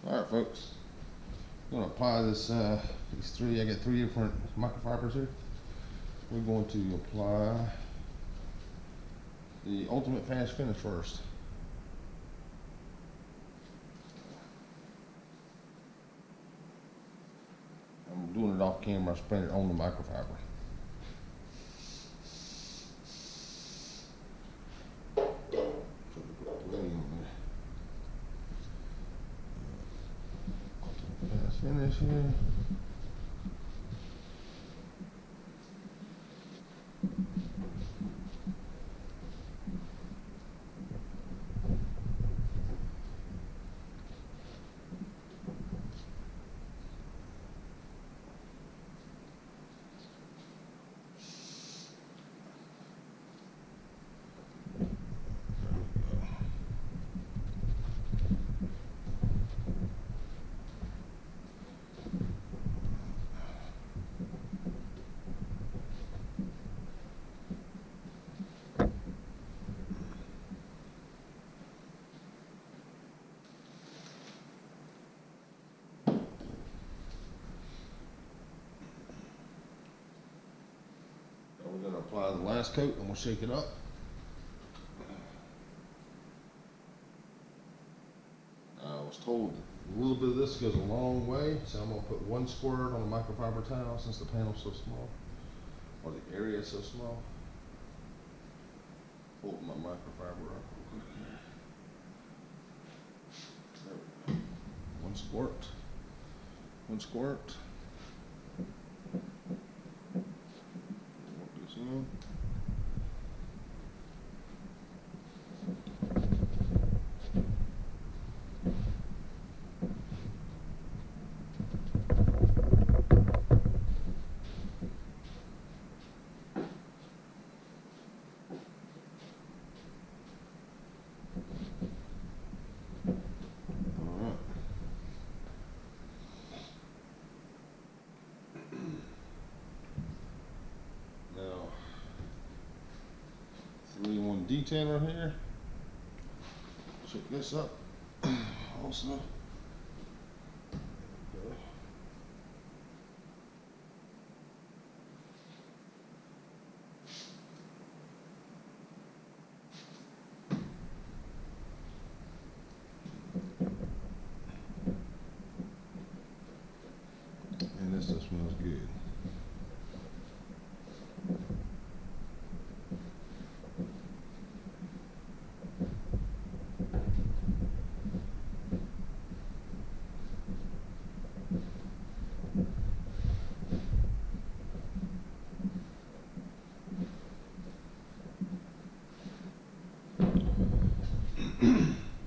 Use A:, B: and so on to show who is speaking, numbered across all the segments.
A: Alright folks, I'm going to apply this, these three, I got three different microfibers here. We're going to apply the Ultimate Fast Finish first. I'm doing it off camera, I spraying it on the microfiber. Fast Finish here. We're going to apply the last coat and we'll shake it up. I was told a little bit of this goes a long way, so I'm going to put one squirt on the microfiber towel since the panel's so small, or the area is so small. Hold my microfiber up real quick here. There we go. One squirt. One squirt. Work this in. Now, 3-in-1 detailer here. Shake this up also. And this just smells good.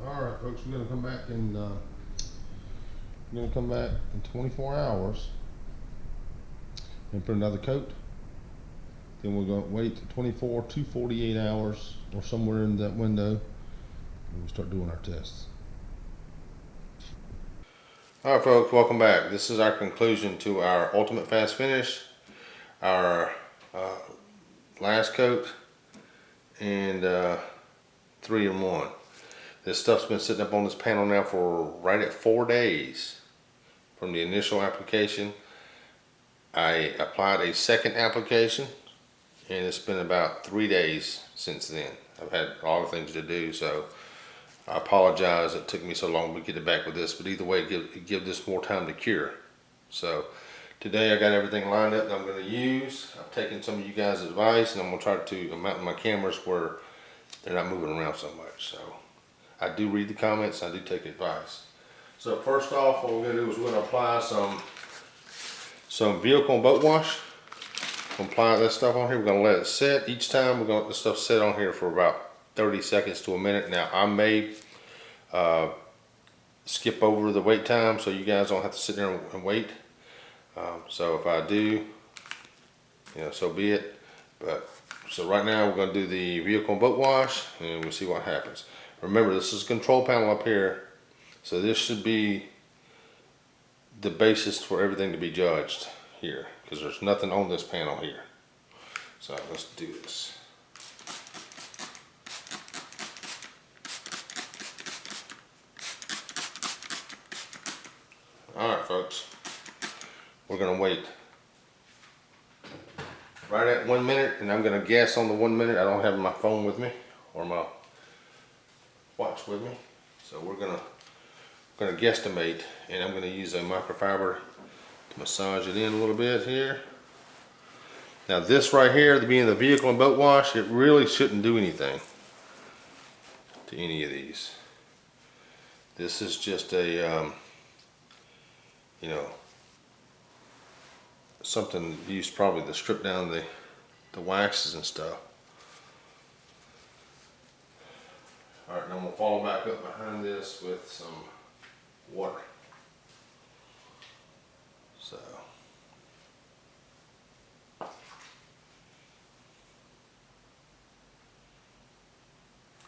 A: Alright folks, we're gonna come back in 24 hours and put another coat. Then we're going to wait 24 to 48 hours or somewhere in that window and we'll start doing our tests. Alright folks, welcome back. This is our conclusion to our Ultimate Fast Finish, our last coat, and 3-in-1. This stuff's been sitting up on this panel now for right at 4 days from the initial application. I applied a second application and it's been about 3 days since then. I've had a lot of things to do, so I apologize it took me so long to get it back with this, but either way, give this more time to cure. So today I got everything lined up that I'm going to use. I've taken some of you guys' advice and I'm going to try to mount my cameras where they're not moving around so much. So I do read the comments, I do take advice. So first off, what we're going to do is we're going to apply some vehicle and boat wash. Apply this stuff on here. We're going to let it sit. Each time we're going to let the stuff sit on here for about 30 seconds to a minute. Now I may skip over the wait time so you guys don't have to sit there and wait. So if I do, you know, so be it. But so right now we're going to do the vehicle and boat wash and we'll see what happens. Remember, this is a control panel up here, so this should be the basis for everything to be judged here, because there's nothing on this panel here. So let's do this. All right, folks, we're gonna wait right at 1 minute, and I'm gonna guess on the 1 minute. I don't have my phone with me or my watch with me, so we're gonna guesstimate, and I'm gonna use a microfiber to massage it in a little bit here. Now this right here, being the vehicle and boat wash, it really shouldn't do anything to any of these. This is just a you know, something used probably to strip down the waxes and stuff. All right, now I'm gonna follow back up behind this with some water. So.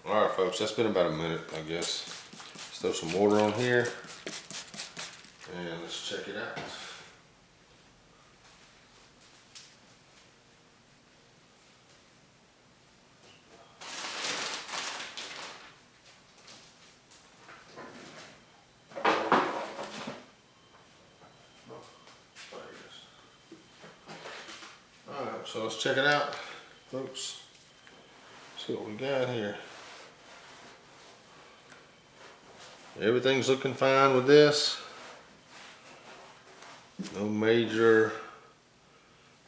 A: All right, folks, that's been about a minute, I guess. Let's throw some water on here and let's check it out. Alright, so let's check it out, folks. See what we got here. Everything's looking fine with this. No major,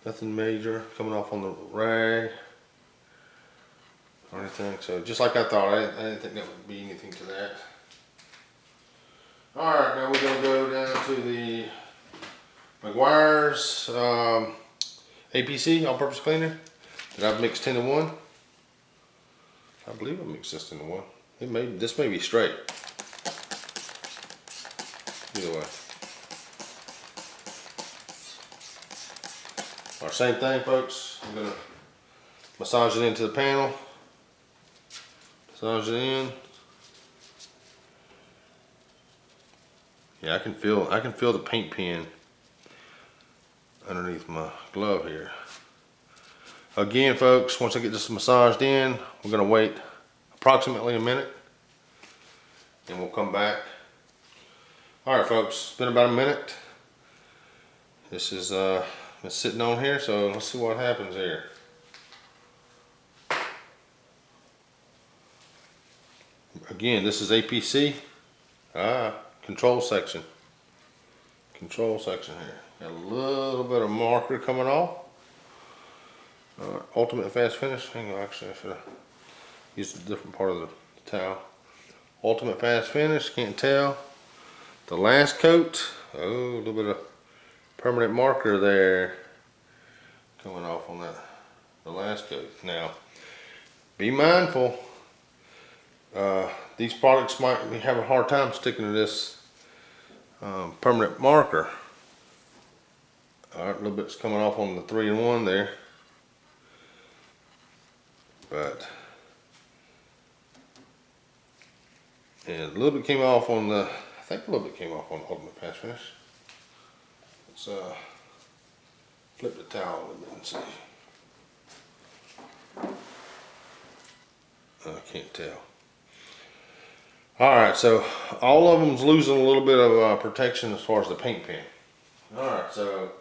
A: nothing major coming off on the rag or anything. So just like I thought, I didn't think that would be anything to that. Alright, now we're going to go down to the Meguiar's APC, all-purpose cleaner, that I've mixed 10 to 1. I believe I mixed this 10 to 1. This may be straight. Either way. Our same thing, folks. I'm gonna massage it into the panel. Massage it in. Yeah, I can feel the paint pen underneath my glove here. Again, folks, once I get this massaged in, we're gonna wait approximately a minute and we'll come back. All right, folks, it's been about a minute. This is it's sitting on here, so let's see what happens here. Again, this is APC. Control section. Control section here. Got a little bit of marker coming off. Ultimate Fast Finish. Hang on, actually, I should have used a different part of the towel. Ultimate Fast Finish, can't tell. The last coat, oh, a little bit of permanent marker there coming off on that, the last coat. Now, be mindful, these products might have a hard time sticking to this permanent marker. All right, a little bit's coming off on the 3-in-1 there, but and a little bit came off on the, I think a little bit came off on Ultimate Fast Finish. Let's flip the towel a little bit and see. I can't tell. Alright, so all of them's losing a little bit of protection as far as the paint pen. Alright, so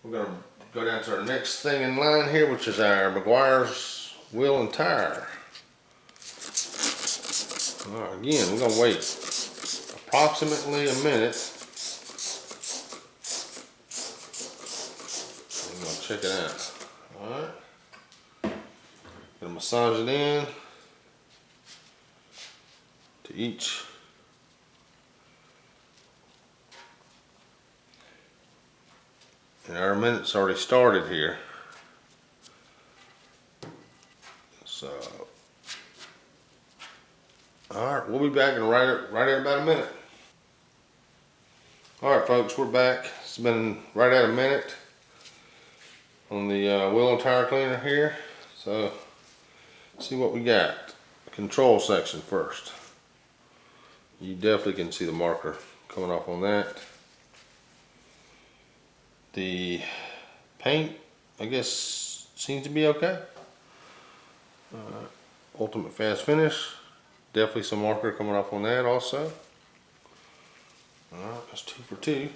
A: we're going to go down to our next thing in line here, which is our Meguiar's wheel and tire. Alright, again, we're going to wait approximately a minute. I'm going to check it out. Alright. Gonna massage it in to each. And our minute's already started here. So, alright, we'll be back in right at about a minute. Alright, folks, we're back. It's been right at a minute on the wheel and tire cleaner here. So, see what we got. Control section first. You definitely can see the marker coming off on that. The paint, I guess seems to be okay. Ultimate Fast Finish. Definitely some marker coming off on that also. Alright, that's 2 for 2.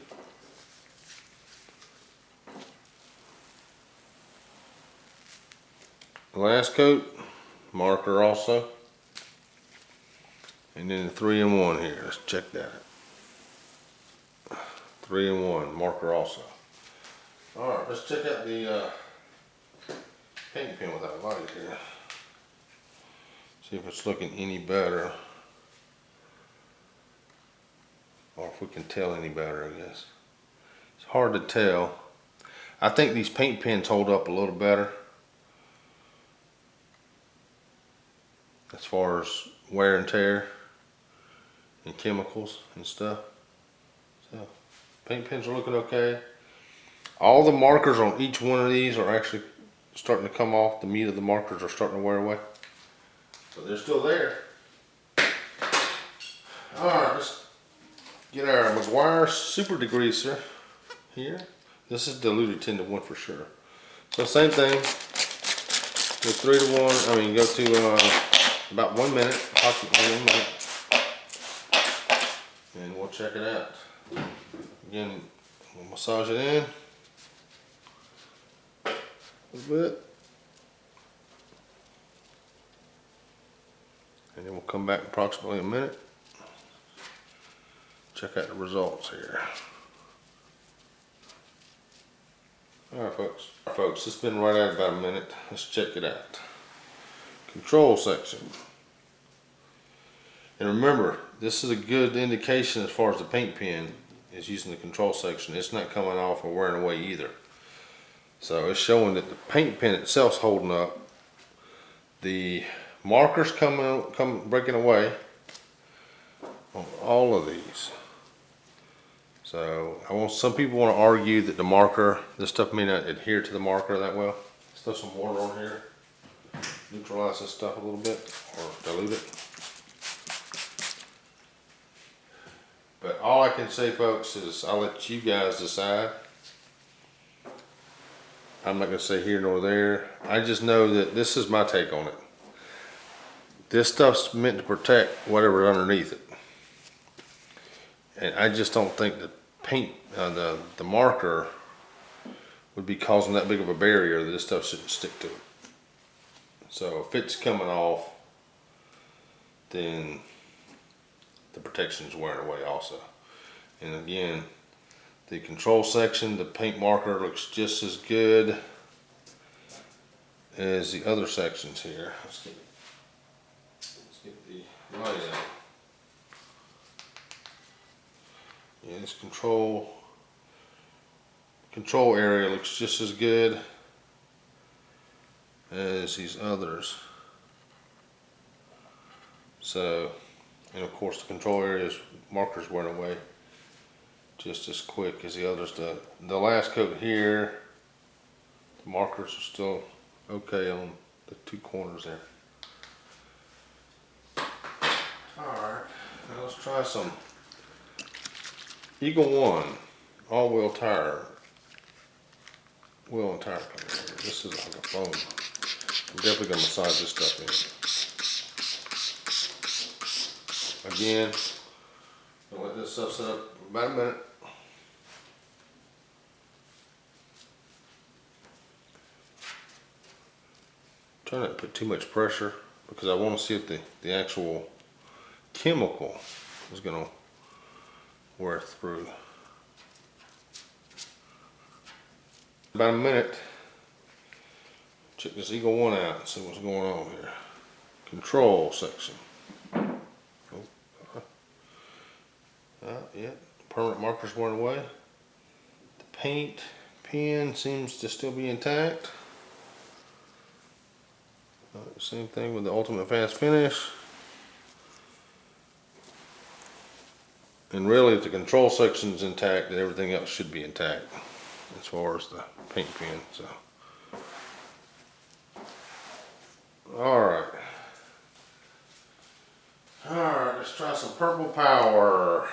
A: The last coat, marker also. And then the 3-in-1 here, let's check that. 3-in-1, marker also. Alright, let's check out the paint pen without light here. See if it's looking any better. Or if we can tell any better, I guess. It's hard to tell. I think these paint pens hold up a little better as far as wear and tear and chemicals and stuff. So paint pens are looking okay. All the markers on each one of these are actually starting to come off. The meat of the markers are starting to wear away. So they're still there. Alright, let's get our Meguiar Super Degreaser here. This is diluted 10-to-1 for sure. So same thing. Go 3-to-1. I mean, go to about 1 minute, approximately 1 minute. And we'll check it out. Again, we'll massage it in a little bit. And then we'll come back approximately a minute. Check out the results here. Alright folks, it's been right at about a minute. Let's check it out. Control section. And remember, this is a good indication as far as the paint pen is using the control section. It's not coming off or wearing away either. So it's showing that the paint pen itself is holding up. The markers breaking away on all of these. So some people want to argue that the marker, this stuff may not adhere to the marker that well. Let's throw some water on here, neutralize this stuff a little bit, or dilute it. But all I can say, folks, is I'll let you guys decide. I'm not going to say here nor there. I just know that this is my take on it. This stuff's meant to protect whatever's underneath it. And I just don't think the paint, the marker would be causing that big of a barrier that this stuff shouldn't stick to it. So if it's coming off, then the protection is wearing away also. And again, the control section, the paint marker looks just as good as the other sections here. Let's get the light out. Yeah, this control area looks just as good as these others. So, and of course the control area's markers weren't away just as quick as the others. The last coat here, the markers are still okay on the 2 corners there. Alright, now let's try some Eagle One all-wheel tire. Wheel and tire cover here. This is like a foam. I'm definitely gonna massage this stuff in. Again, gonna let this stuff sit up for about a minute. Try not to put too much pressure because I want to see if the actual chemical is gonna wear through. About a minute. Check this Eagle One out and see what's going on here. Control section. Yeah, permanent markers weren't away. The paint pen seems to still be intact. Same thing with the Ultimate Fast Finish. And really, if the control section is intact, then everything else should be intact as far as the paint pen. So, alright, let's try some Purple Power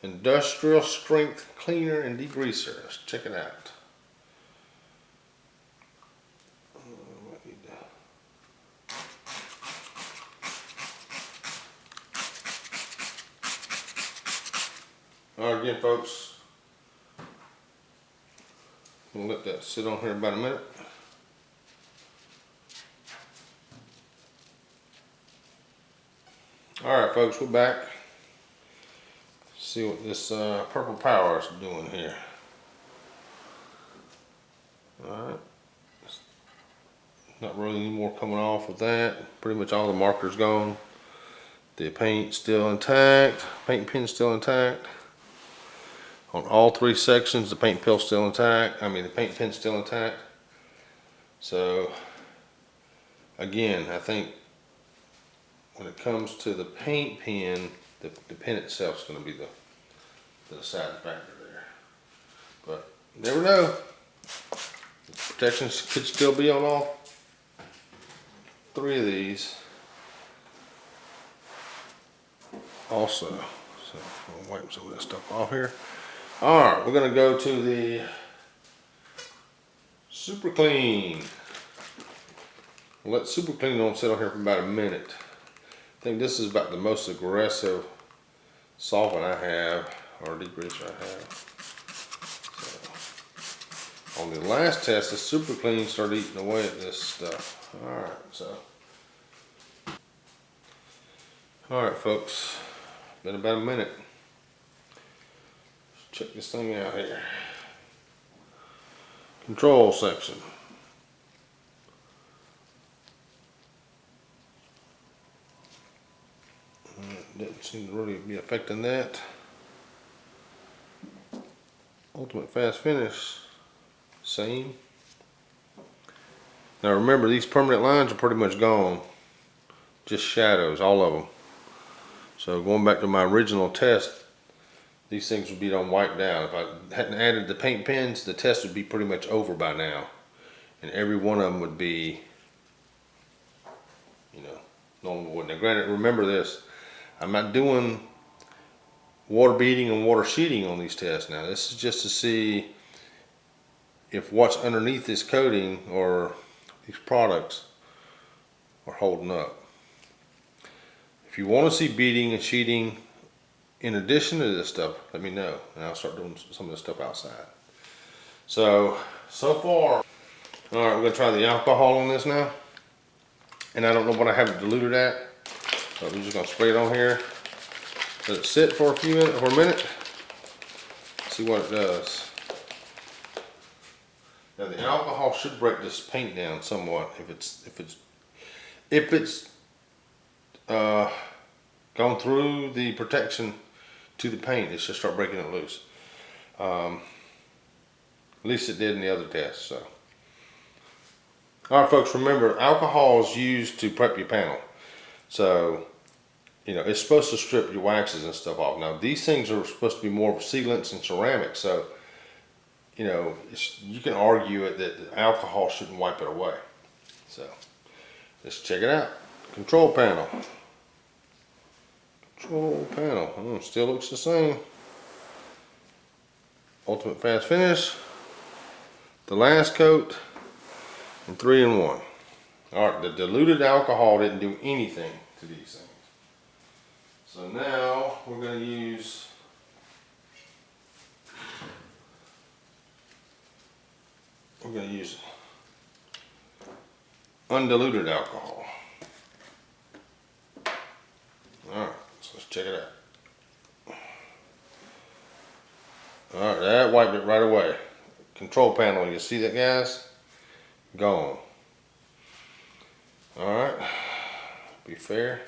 A: Industrial Strength Cleaner and Degreaser. Let's check it out. Alright, again folks, we'll let that sit on here about a minute. Alright folks, we're back. See what this Purple Power is doing here. Alright, not really any more coming off of that. Pretty much all the markers gone. The paint still intact, paint pin's still intact. On all three sections, the paint pin's still intact. The paint pin's still intact. So, again, I think when it comes to the paint pen, the pen itself is going to be the deciding factor there. But you never know. The protections could still be on all three of these. Also, so I'll wipe some of that stuff off here. Alright, we're going to go to the Super Clean. We'll let Super Clean on sit on here for about a minute. I think this is about the most aggressive solvent I have, or degreaser I have. So, on the last test, the Super Clean started eating away at this stuff. Alright, so. Alright folks, been about a minute. Check this thing out here. Control section. Didn't seem to really be affecting that. Ultimate Fast Finish, same. Now remember, these permanent lines are pretty much gone. Just shadows, all of them. So going back to my original test, these things would be done wiped out. If I hadn't added the paint pens, the test would be pretty much over by now. And every one of them would be, normal wood. Now granted, remember this, I'm not doing water beading and water sheeting on these tests now. This is just to see if what's underneath this coating or these products are holding up. If you want to see beading and sheeting in addition to this stuff, let me know, and I'll start doing some of this stuff outside. So far, all right, we're gonna try the alcohol on this now. And I don't know what I have it diluted at, so I'm just gonna spray it on here. Let it sit for a minute. See what it does. Now the alcohol should break this paint down somewhat if it's gone through the protection to the paint. It should start breaking it loose. At least it did in the other test. So, all right, folks. Remember, alcohol is used to prep your panel. So, it's supposed to strip your waxes and stuff off. Now, these things are supposed to be more sealants and ceramics. So, you can argue it that the alcohol shouldn't wipe it away. So, let's check it out. Control panel. Control panel. Still looks the same. Ultimate Fast Finish. The last coat. And 3-in-1. Alright, the diluted alcohol didn't do anything to these things. So now we're going to use undiluted alcohol. Alright, so let's check it out. Alright, that wiped it right away. Control panel, you see that, guys? Gone. Alright, be fair.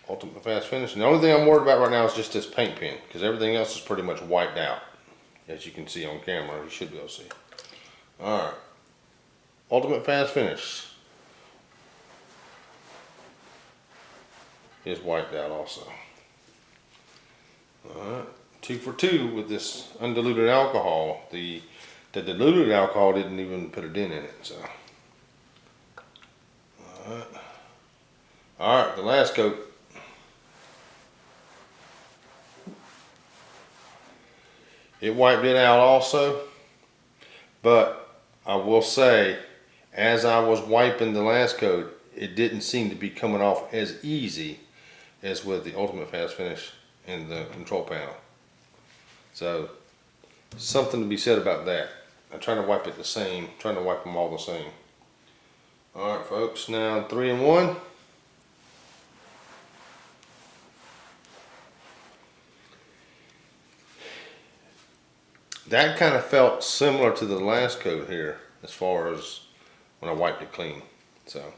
A: Ultimate Fast Finish. And the only thing I'm worried about right now is just this paint pen, because everything else is pretty much wiped out. As you can see on camera, you should be able to see. Alright. Ultimate Fast Finish is wiped out also. Alright. 2 for 2 with this undiluted alcohol. The diluted alcohol didn't even put a dent in it. So. Alright. Alright, the last coat. It wiped it out also, but I will say, as I was wiping the last coat, it didn't seem to be coming off as easy as with the Ultimate Fast Finish and the control panel. So something to be said about that. I'm trying to wipe it the same, trying to wipe them all the same. All right, folks, now 3 and 1. That kind of felt similar to the last coat here as far as when I wiped it clean. So,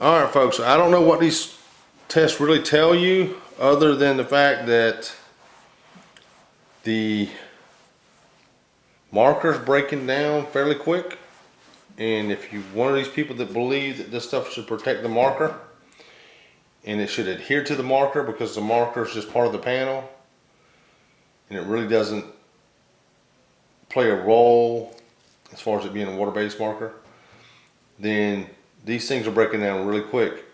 A: all right, folks, I don't know what these tests really tell you other than the fact that the marker's breaking down fairly quick. And if you're one of these people that believe that this stuff should protect the marker and it should adhere to the marker because the marker is just part of the panel and it really doesn't play a role as far as it being a water-based marker, then these things are breaking down really quick.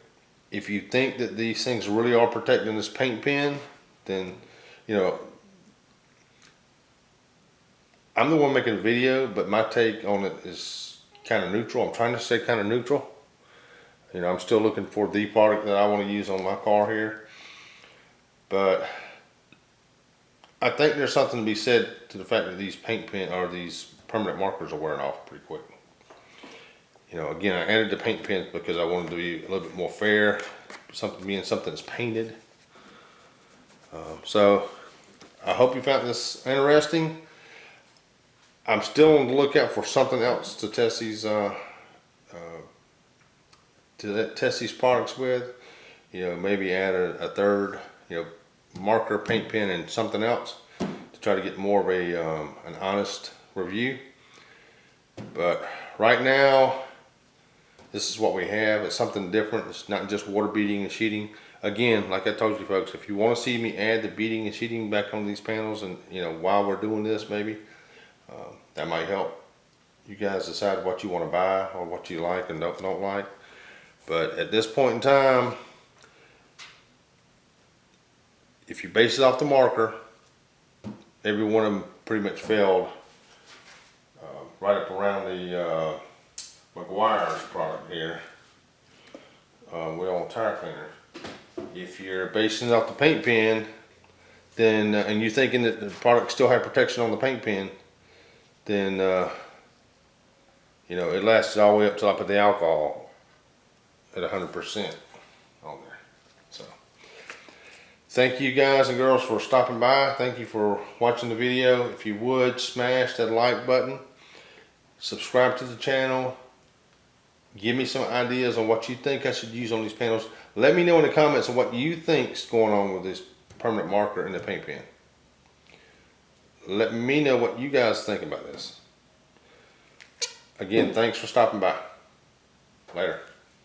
A: If you think that these things really are protecting this paint pen, then, you know, I'm the one making the video, but my take on it is kind of neutral. I'm trying to stay kind of neutral. You know, I'm still looking for the product that I want to use on my car here. But I think there's something to be said to the fact that these paint pen or these permanent markers are wearing off pretty quick. You know, again, I added the paint pens because I wanted to be a little bit more fair, something being something that's painted. So I hope you found this interesting. I'm still on the lookout for something else to test these products with. You know, maybe add a third, you know, marker, paint pen, and something else to try to get more of an honest review. But right now, this is what we have. It's something different. It's not just water beading and sheeting. Again, like I told you folks, if you want to see me add the beading and sheeting back on these panels, and you know, while we're doing this, maybe that might help you guys decide what you want to buy or what you like and don't like. But at this point in time, if you base it off the marker, every one of them pretty much failed right up around the Meguiar's product here, Wheel Tire Cleaner. If you're basing it off the paint pen, then and you're thinking that the product still had protection on the paint pen, then you know, it lasted all the way up till I put the alcohol at 100% on there. So thank you guys and girls for stopping by. Thank you for watching the video. If you would, smash that like button, subscribe to the channel, give me some ideas on what you think I should use on these panels. Let me know in the comments on what you think's going on with this permanent marker and the paint pen. Let me know what you guys think about this. Again, thanks for stopping by. Later.